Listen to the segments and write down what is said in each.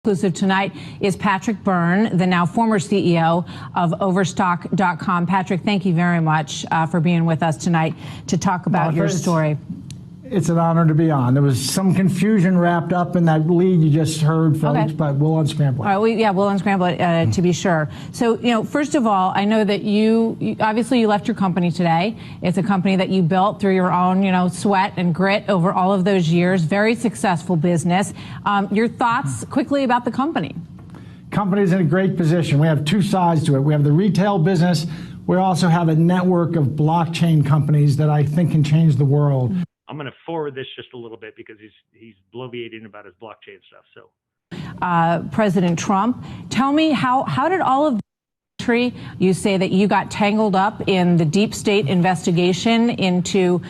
Exclusive tonight is Patrick Byrne, the now former CEO of Overstock.com. Patrick, thank you very much for being with us tonight to talk about your story. It's an honor to be on. There was some confusion wrapped up in that lead you just heard, folks, but we'll unscramble it. All right, we'll unscramble it to be sure. So, first of all, I know that you obviously you left your company today. It's a company that you built through your own, sweat and grit over all of those years. Very successful business. Your thoughts quickly about the company? Company's in a great position. We have two sides to it. We have the retail business. We also have a network of blockchain companies that I think can change the world. I'm going to forward this just a little bit because he's bloviating about his blockchain stuff. So, President Trump, tell me how did all of the you say that you got tangled up in the deep state investigation into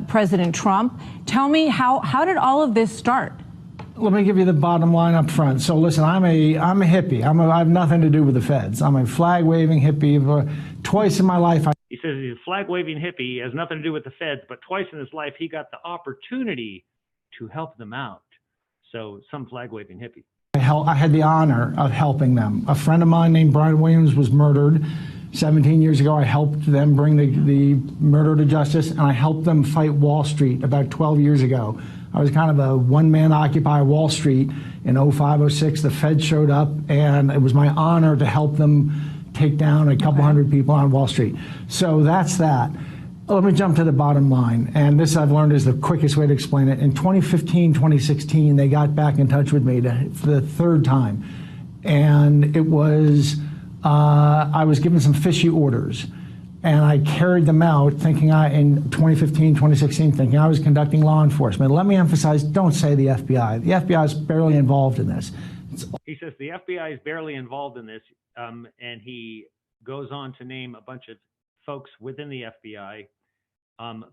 President Trump? Tell me how did all of this start? Let me give you the bottom line up front. So listen, I'm a hippie. I have nothing to do with the feds. I'm a flag waving hippie. Twice in my life, he says he's a flag-waving hippie. He has nothing to do with the feds, but twice in his life, he got the opportunity to help them out. So some flag-waving hippie. I had the honor of helping them. A friend of mine named Brian Williams was murdered 17 years ago. I helped them bring the murder to justice, and I helped them fight Wall Street about 12 years ago. I was kind of a one-man Occupy Wall Street in 05, 06. The Fed showed up, and it was my honor to help them take down a couple hundred people on Wall Street. So that's that. Let me jump to the bottom line. And this I've learned is the quickest way to explain it. In 2015, 2016, they got back in touch with me for the third time. And it was, I was given some fishy orders. And I carried them out thinking in 2015, 2016, thinking I was conducting law enforcement. Let me emphasize, don't say the FBI. The FBI is barely involved in this. He says the FBI is barely involved in this. And he goes on to name a bunch of folks within the FBI,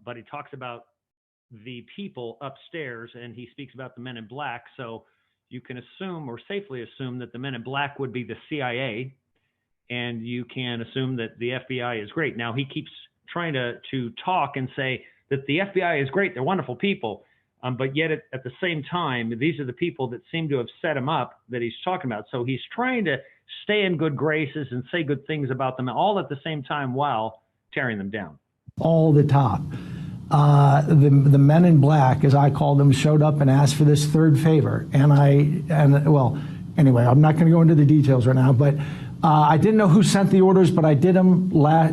but he talks about the people upstairs, and he speaks about the men in black. So you can assume, or safely assume, that the men in black would be the CIA, and you can assume that the FBI is great. Now, he keeps trying to talk and say that the FBI is great, they're wonderful people, but yet at the same time, these are the people that seem to have set him up that he's talking about. So he's trying to stay in good graces and say good things about them all at the same time while tearing them down. All the top. The men in black, as I call them, showed up and asked for this third favor. Well, anyway, I'm not going to go into the details right now, but I didn't know who sent the orders, but I did them.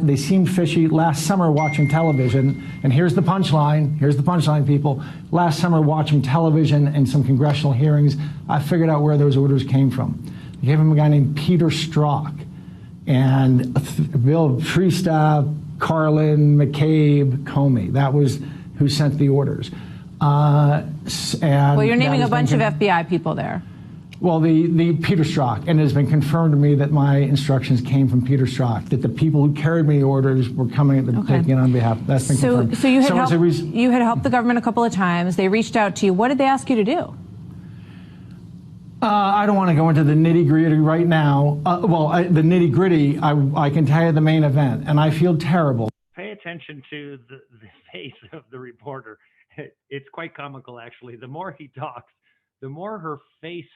They seemed fishy. Last summer watching television, and here's the punchline. Here's the punchline, people. Last summer watching television and some congressional hearings, I figured out where those orders came from. I gave him a guy named Peter Strzok, and Bill Freestaff, Carlin, McCabe, Comey. That was who sent the orders. Well, you're naming a bunch of FBI people there. Well, the Peter Strzok, and it has been confirmed to me that my instructions came from Peter Strzok, that the people who carried me the orders were coming and taking it on behalf. That's been confirmed. So you had helped the government a couple of times. They reached out to you. What did they ask you to do? I don't want to go into the nitty-gritty right now. The nitty-gritty, I can tell you the main event, and I feel terrible. Pay attention to the face of the reporter. It's quite comical, actually. The more he talks, the more her face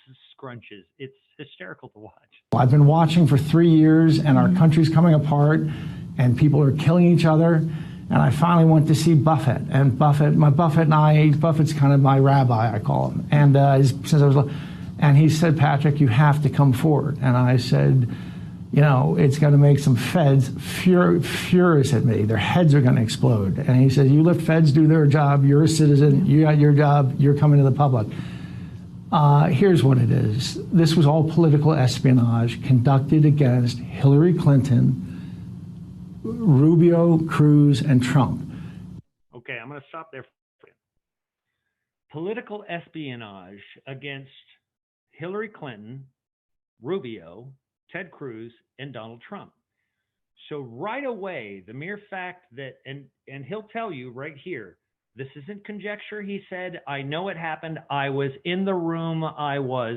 scrunches. It's hysterical to watch. I've been watching for 3 years, and our country's coming apart, and people are killing each other. And I finally went to see Buffett. And Buffett's kind of my rabbi, I call him. And and he said, Patrick, you have to come forward. And I said, it's going to make some feds furious at me. Their heads are going to explode. And he said, you let feds do their job. You're a citizen. You got your job. You're coming to the public. Here's what it is. This was all political espionage conducted against Hillary Clinton, Rubio, Cruz, and Trump. Okay, I'm going to stop there. Political espionage against Hillary Clinton, Rubio, Ted Cruz, and Donald Trump. So right away, the mere fact that, and he'll tell you right here, this isn't conjecture. He said, I know it happened. I was in the room. I was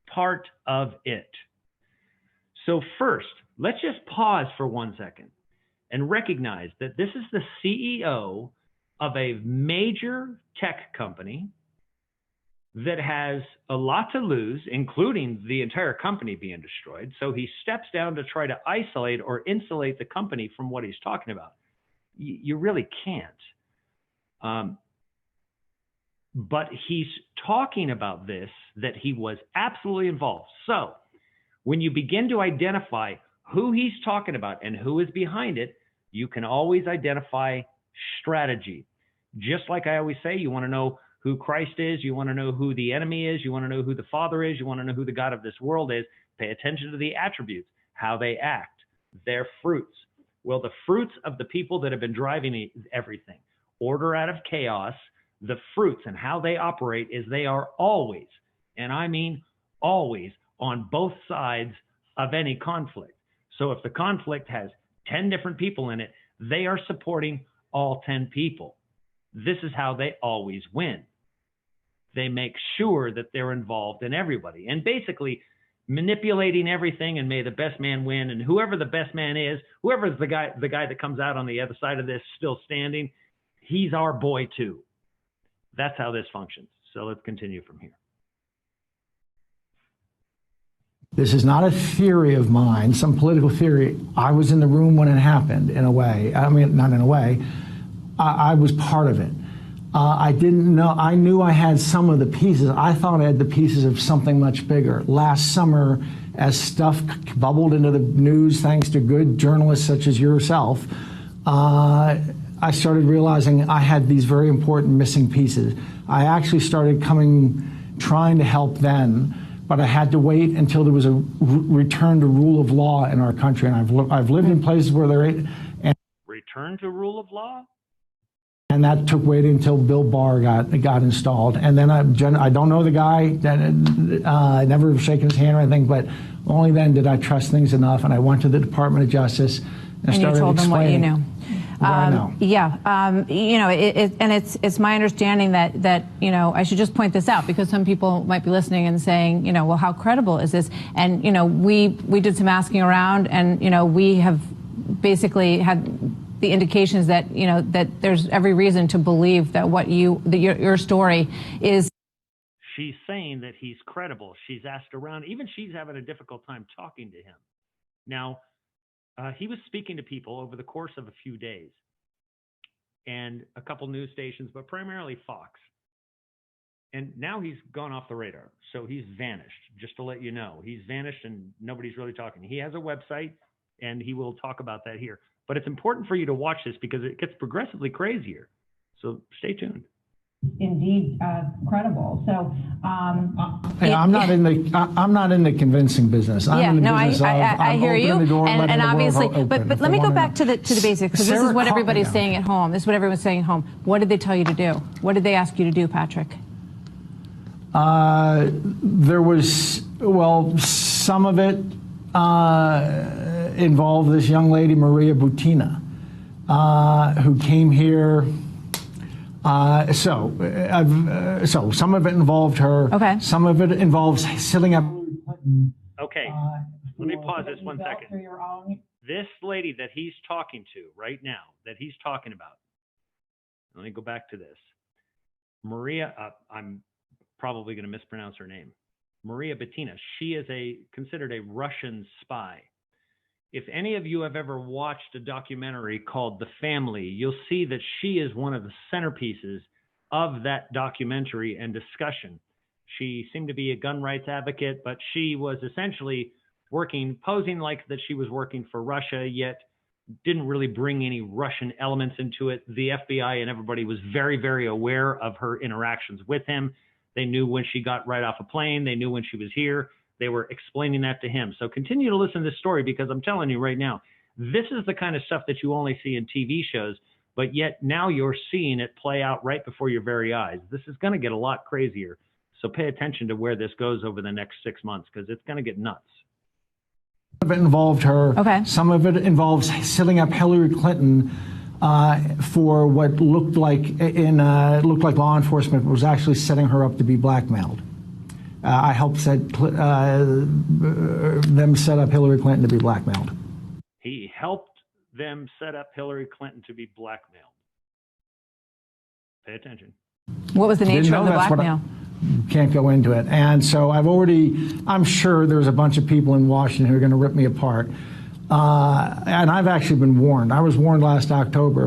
part of it. So first, let's just pause for 1 second and recognize that this is the CEO of a major tech company that has a lot to lose, including the entire company being destroyed. So he steps down to try to isolate or insulate the company from what he's talking about. You really can't. But he's talking about this, that he was absolutely involved. So when you begin to identify who he's talking about and who is behind it, you can always identify strategy. Just like I always say, you want to know who Christ is, you want to know who the enemy is, you want to know who the Father is, you want to know who the God of this world is. Pay attention to the attributes, how they act, their fruits. Well, the fruits of the people that have been driving everything, order out of chaos, the fruits and how they operate is they are always, and I mean always, on both sides of any conflict. So if the conflict has 10 different people in it, they are supporting all 10 people. This is how they always win. They make sure that they're involved in everybody and basically manipulating everything, and may the best man win. And whoever the best man is, whoever's the guy that comes out on the other side of this still standing, he's our boy too. That's how this functions. So let's continue from here. This is not a theory of mine, some political theory. I was in the room when it happened, in a way. I mean, not in a way. I was part of it. I didn't know. I knew I had some of the pieces. I thought I had the pieces of something much bigger. Last summer, as stuff bubbled into the news, thanks to good journalists such as yourself, I started realizing I had these very important missing pieces. I actually started trying to help then, but I had to wait until there was a return to rule of law in our country. And I've lived in places where Return to rule of law? And that took waiting until Bill Barr got installed. And then I don't know the guy, I never shaken his hand or anything, but only then did I trust things enough. And I went to the Department of Justice and started you told them what you knew. Yeah, you know, it's my understanding that you know, I should just point this out because some people might be listening and saying, you know, well, how credible is this? And you know, we did some asking around, and you know, we have basically had the indications that you know that there's every reason to believe that your story is. She's saying that he's credible. She's asked around. Even she's having a difficult time talking to him. Now, he was speaking to people over the course of a few days and a couple news stations, but primarily Fox. And now he's gone off the radar. So he's vanished, just to let you know. He's vanished and nobody's really talking. He has a website and he will talk about that here. But it's important for you to watch this because it gets progressively crazier. So stay tuned. Indeed, credible. So, I'm not in the convincing business. I'm in the business I hear you, and obviously, but let me go back to the basics because this is what everybody's saying at home. This is what everyone's saying at home. What did they tell you to do? What did they ask you to do, Patrick? There was, well, some of it involved this young lady, Maria Butina, who came here. So some of it involved her. Okay. Some of it involves setting up. Okay. Let me pause this 1 second. This lady that he's talking to right now, that he's talking about. Let me go back to this. Maria, I'm probably going to mispronounce her name. Maria Butina. She is considered a Russian spy. If any of you have ever watched a documentary called The Family, you'll see that she is one of the centerpieces of that documentary and discussion. She seemed to be a gun rights advocate, but she was essentially posing like that she was working for Russia, yet didn't really bring any Russian elements into it. The FBI and everybody was very, very aware of her interactions with him. They knew when she got right off a plane. They knew when she was here. They were explaining that to him. So continue to listen to this story because I'm telling you right now, this is the kind of stuff that you only see in TV shows, but yet now you're seeing it play out right before your very eyes. This is going to get a lot crazier. So pay attention to where this goes over the next 6 months because it's going to get nuts. Some of it involved her. Okay. Some of it involves setting up Hillary Clinton for what looked like law enforcement was actually setting her up to be blackmailed. I helped them set up Hillary Clinton to be blackmailed. He helped them set up Hillary Clinton to be blackmailed. Pay attention. What was the nature of the blackmail? can't go into it. And so I'm sure there's a bunch of people in Washington who are going to rip me apart. And I've actually been warned. I was warned last October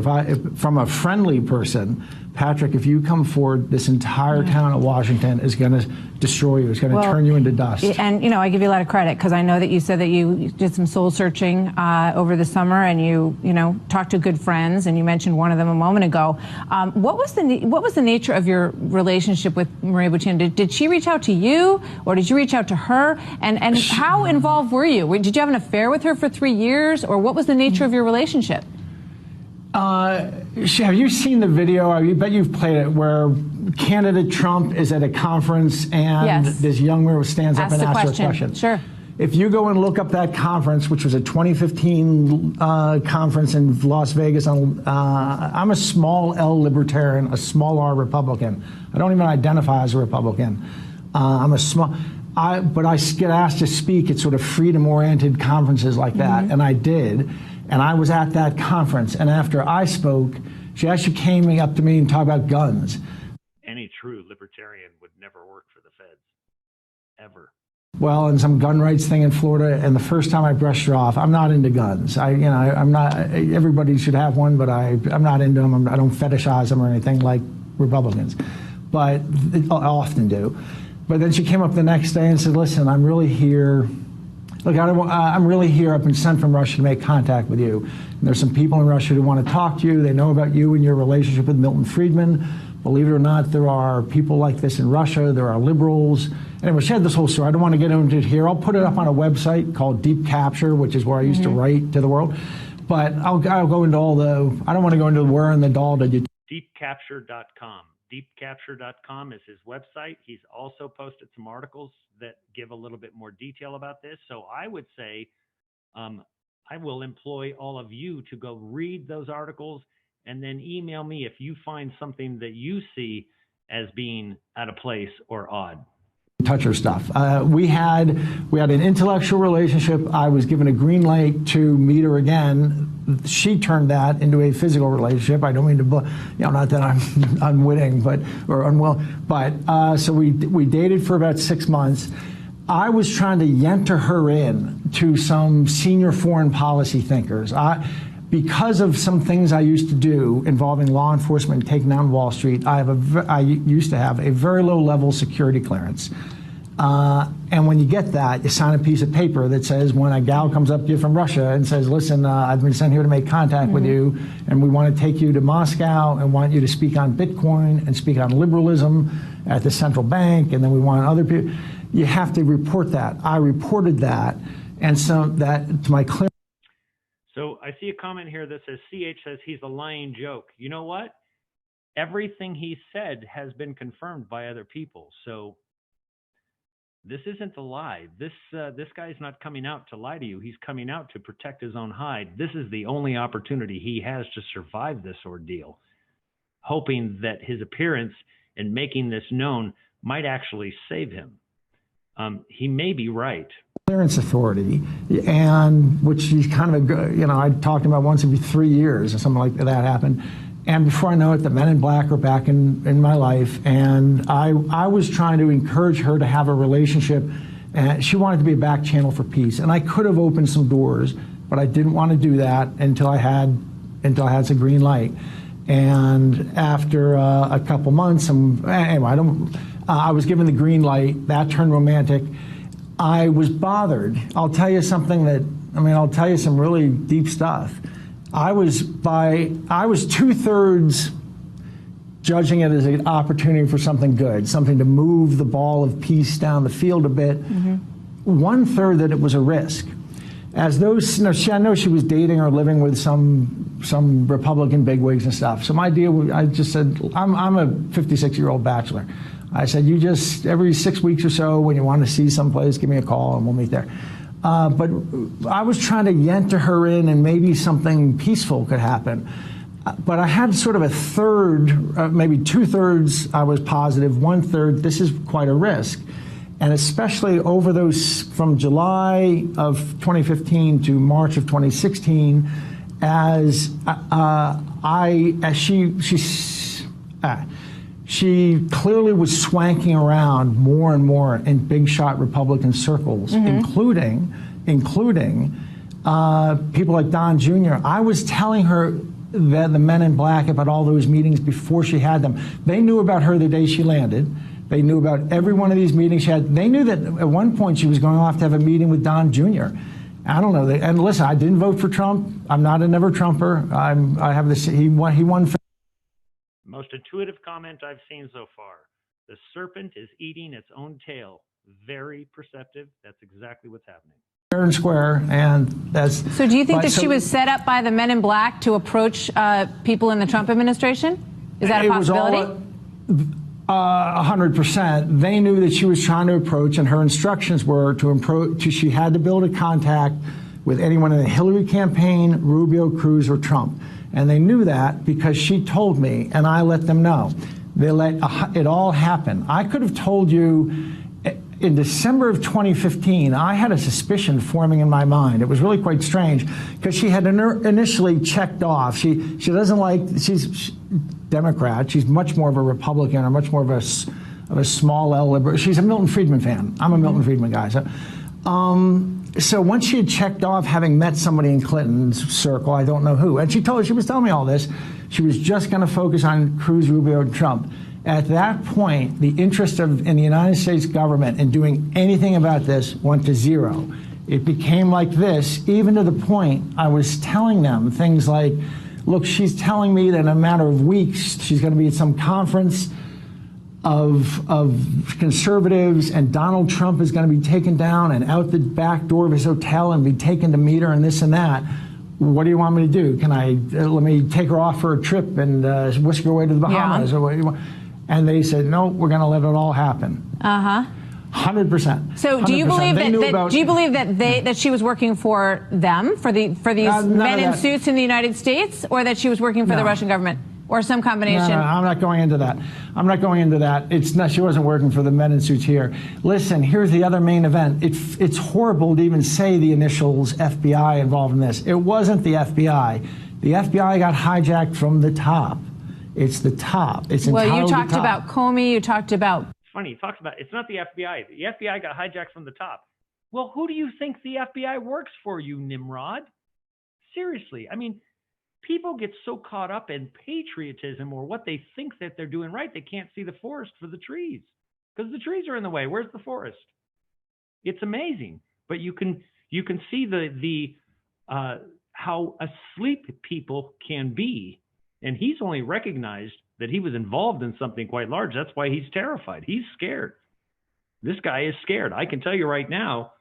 from a friendly person, Patrick, if you come forward, this entire town of Washington is going to destroy you. It's going to turn you into dust. And, you know, I give you a lot of credit because I know that you said that you did some soul searching over the summer and you know, talked to good friends, and you mentioned one of them a moment ago. What was the nature of your relationship with Maria Butina? Did she reach out to you, or did you reach out to her? And how involved were you? Did you have an affair with her for 3 years, or what was the nature of your relationship? Have you seen the video? I bet you've played it, where candidate Trump is at a conference and this young girl stands up and asks her a question. Sure. If you go and look up that conference, which was a 2015 conference in Las Vegas, I'm a small L libertarian, a small R Republican. I don't even identify as a Republican. I'm a small. But I get asked to speak at sort of freedom-oriented conferences like that, and I did. And I was at that conference, and after I spoke, she actually came up to me and talked about guns. Any true libertarian would never work for the feds, ever. Well, and some gun rights thing in Florida, and the first time I brushed her off, I'm not into guns. I'm not. Everybody should have one, but I'm not into them. I don't fetishize them or anything like Republicans, but I often do. But then she came up the next day and said, "Listen, I'm really here. Look, I'm really here. I've been sent from Russia to make contact with you. And there's some people in Russia who want to talk to you. They know about you and your relationship with Milton Friedman. Believe it or not, there are people like this in Russia. There are liberals." Anyway, she had this whole story. I don't want to get into it here. I'll put it up on a website called Deep Capture, which is where I used to write to the world. But I'll go into all the, I don't want to go into where in the doll did you. Deepcapture.com. Deepcapture.com is his website. He's also posted some articles that give a little bit more detail about this. So I would say I will employ all of you to go read those articles and then email me if you find something that you see as being out of place or odd. Touch her stuff. We had an intellectual relationship. I was given a green light to meet her again. She turned that into a physical relationship. I don't mean to, not that I'm unwitting, or unwilling, but so we dated for about 6 months. I was trying to yenter her in to some senior foreign policy thinkers. Because of some things I used to do involving law enforcement taking down Wall Street, I used to have a very low-level security clearance. And when you get that, you sign a piece of paper that says, when a gal comes up to you from Russia and says, "Listen, I've been sent here to make contact with you, and we want to take you to Moscow and want you to speak on Bitcoin and speak on liberalism at the central bank, and then we want other people," you have to report that. I reported that, and so that to my clearance. So I see a comment here that says, CH says he's a lying joke. You know what? Everything he said has been confirmed by other people. So this isn't a lie. This guy's not coming out to lie to you. He's coming out to protect his own hide. This is the only opportunity he has to survive this ordeal, hoping that his appearance and making this known might actually save him. He may be right. Clearance authority, and which he's kind of I talked about once every 3 years or something like that happened. And before I know it, the men in black are back in my life, and I was trying to encourage her to have a relationship, and she wanted to be a back channel for peace. And I could have opened some doors, but I didn't want to do that until I had some green light. And after a couple months, anyway, I was given the green light. That turned romantic. I was bothered. I'll tell you something I'll tell you some really deep stuff. I was 2/3 judging it as an opportunity for something good, something to move the ball of peace down the field a bit. 1/3 that it was a risk. As those, I know she was dating or living with some Republican bigwigs and stuff. So my deal, I just said, I'm a 56-year-old bachelor. I said, you just, every 6 weeks or so, when you want to see someplace, give me a call and we'll meet there. But I was trying to yenter her in, and maybe something peaceful could happen. But I had sort of a third, maybe 2/3 I was positive, 1/3 this is quite a risk. And especially over those, from July of 2015 to March of 2016, She clearly was swanking around more and more in big shot Republican circles, including people like Don Jr. I was telling her that the men in black about all those meetings before she had them. They knew about her the day she landed. They knew about every one of these meetings she had. They knew that at one point she was going off to have a meeting with Don Jr. I don't know. And listen, I didn't vote for Trump. I'm not a never Trumper. I have this. He won. Most intuitive comment I've seen so far. The serpent is eating its own tail. Very perceptive. That's exactly what's happening. Fair and square, and that's. So do you think that she was set up by the men in black to approach people in the Trump administration? Is that a possibility? 100%. They knew that she was trying to approach, and her instructions were to approach. She had to build a contact with anyone in the Hillary campaign, Rubio, Cruz, or Trump, and they knew that because she told me, and I let them know. They let it all happen. I could have told you. In December of 2015, I had a suspicion forming in my mind. It was really quite strange because she had initially checked off. She doesn't like, she's Democrat. She's much more of a Republican or much more of a small L liberal. She's a Milton Friedman fan. I'm a Milton Friedman guy. So once she had checked off having met somebody in Clinton's circle, I don't know who, and she was telling me all this, she was just going to focus on Cruz, Rubio, and Trump. At that point, the interest in the United States government in doing anything about this went to zero. It became like this, even to the point I was telling them things like, look, she's telling me that in a matter of weeks, she's going to be at some conference of conservatives, and Donald Trump is going to be taken down and out the back door of his hotel and be taken to meet her and this and that. What do you want me to do? Can I, let me take her off for a trip and whisk her away to the Bahamas? Yeah. Or what do you want? And they said, no, we're going to let it all happen. 100%. So do you believe that she was working for them, for these men in suits in the United States, or that she was working for the Russian government, or some combination? No, I'm not going into that. I'm not going into that. It's not. She wasn't working for the men in suits here. Listen, here's the other main event. It's horrible to even say the initials FBI involved in this. It wasn't the FBI. The FBI got hijacked from the top. It's the top. It's well, entirely you talked the top. about Comey. You talked about. Funny, he talks about it's not the FBI. The FBI got hijacked from the top. Well, who do you think the FBI works for, you Nimrod? Seriously, I mean, people get so caught up in patriotism or what they think that they're doing right, they can't see the forest for the trees because the trees are in the way. Where's the forest? It's amazing, but you can see the how asleep people can be. And he's only recognized that he was involved in something quite large. That's why he's terrified. He's scared. This guy is scared. I can tell you right now,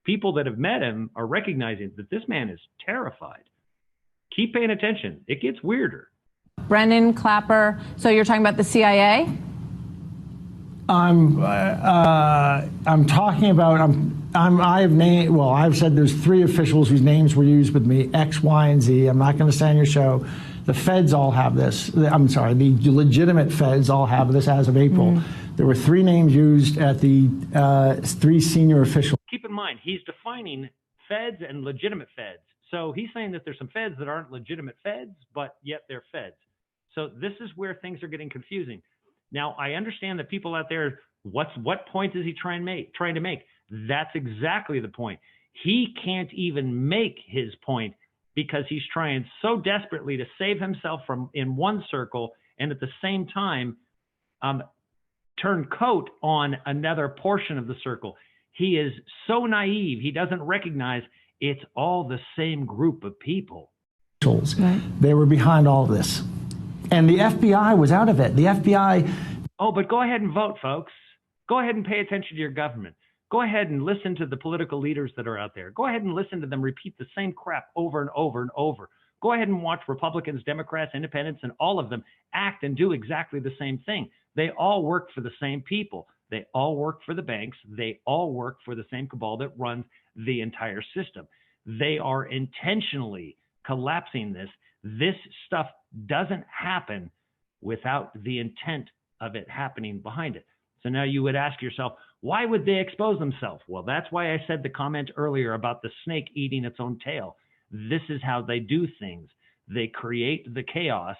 people that have met him are recognizing that this man is terrified. Keep paying attention. It gets weirder. Brennan, Clapper. So you're talking about the CIA? I'm talking about. I've said there's 3 officials whose names were used with me, X, Y, and Z. I'm not going to say on your show. The feds all have this. I'm sorry, the legitimate feds all have this as of April. There were 3 names used at the 3 senior officials. Keep in mind, he's defining feds and legitimate feds. So he's saying that there's some feds that aren't legitimate feds, but yet they're feds. So this is where things are getting confusing. Now, I understand that people out there, what point is he trying to make? That's exactly the point. He can't even make his point because he's trying so desperately to save himself from in one circle and at the same time turn coat on another portion of the circle. He is so naive, he doesn't recognize it's all the same group of people. Right. They were behind all of this. And the FBI was out of it. The FBI... Oh, but go ahead and vote, folks. Go ahead and pay attention to your government. Go ahead and listen to the political leaders that are out there. Go ahead and listen to them repeat the same crap over and over and over. Go ahead and watch Republicans, Democrats, Independents, and all of them act and do exactly the same thing. They all work for the same people. They all work for the banks. They all work for the same cabal that runs the entire system. They are intentionally collapsing this. This stuff doesn't happen without the intent of it happening behind it. So now you would ask yourself, why would they expose themselves? Well, that's why I said the comment earlier about the snake eating its own tail. This is how they do things. They create the chaos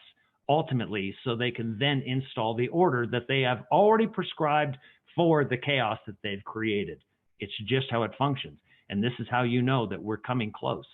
ultimately, so they can then install the order that they have already prescribed for the chaos that they've created. It's just how it functions. And this is how you know that we're coming close.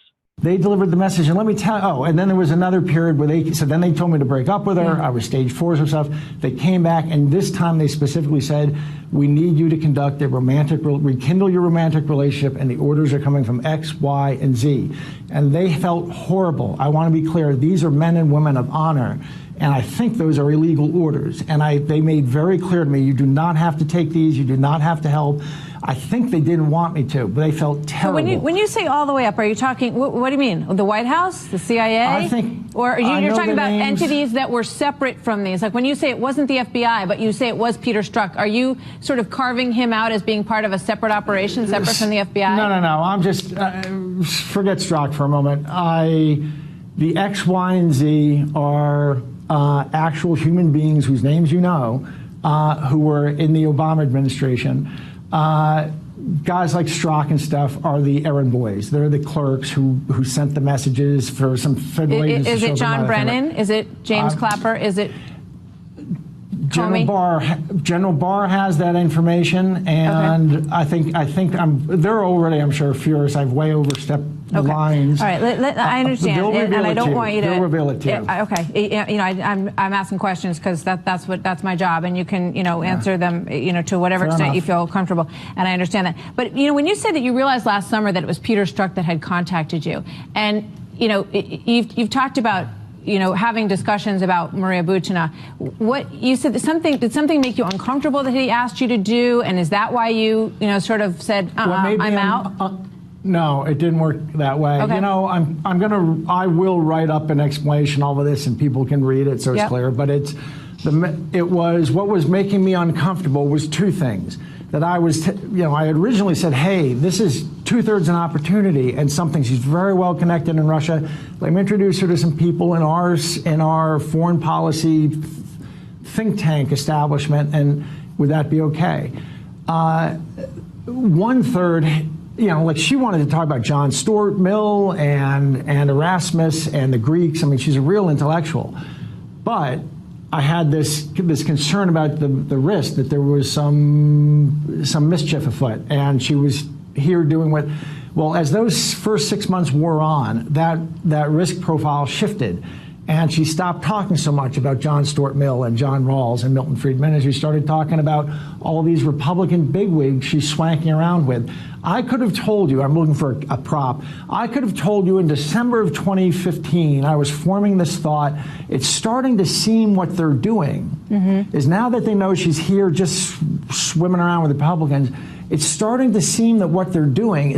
They delivered the message, and let me tell and then there was another period where then they told me to break up with her. I was stage 4 or stuff. They came back, and this time they specifically said, we need you to conduct rekindle your romantic relationship, and the orders are coming from X, Y, and Z. And they felt horrible. I want to be clear, these are men and women of honor, and I think those are illegal orders. And they made very clear to me, you do not have to take these, you do not have to help. I think they didn't want me to, but they felt terrible. So when you say all the way up, are you talking, what do you mean? The White House? The CIA? I think, or you're talking about names. entities that were separate from these? Like when you say it wasn't the FBI, but you say it was Peter Strzok, are you sort of carving him out as being part of a separate operation, separate from the FBI? No. I'm just, forget Strzok for a moment. The X, Y, and Z are actual human beings whose names you know, who were in the Obama administration. Guys like Strzok and stuff are the errand boys. They're the clerks who sent the messages for some federal agents. Is it John Brennan? Is it James Clapper? Is it General Barr has that information, and okay. I think they're already, I'm sure, furious. I've way overstepped the lines. All right, I understand, and I don't want you to. They'll reveal it to you. Okay, I'm asking questions because that's my job, and you can answer them to whatever extent you feel comfortable, and I understand that. But when you said that you realized last summer that it was Peter Strzok that had contacted you, and you've talked about having discussions about Maria Butina. What you said, did something make you uncomfortable that he asked you to do, and is that why you sort of said I'm out? No, it didn't work that way. Okay. I will write up an explanation of all of this, and people can read it so it's clear. But what was making me uncomfortable was two things. That I had originally said, hey, this is 2/3 an opportunity and something. She's very well connected in Russia. Let me introduce her to some people in our foreign policy think tank establishment, and would that be okay? 1/3, like she wanted to talk about John Stuart Mill and Erasmus and the Greeks. I mean, she's a real intellectual. But I had this concern about the risk that there was some mischief afoot, and she was here doing as those first 6 months wore on, that risk profile shifted, and she stopped talking so much about John Stuart Mill and John Rawls and Milton Friedman, and she started talking about all these Republican bigwigs she's swanking around with. I could have told you, I'm looking for a prop, I could have told you in December of 2015, I was forming this thought, it's starting to seem what they're doing, is now that they know she's here just swimming around with Republicans, it's starting to seem that what they're doing is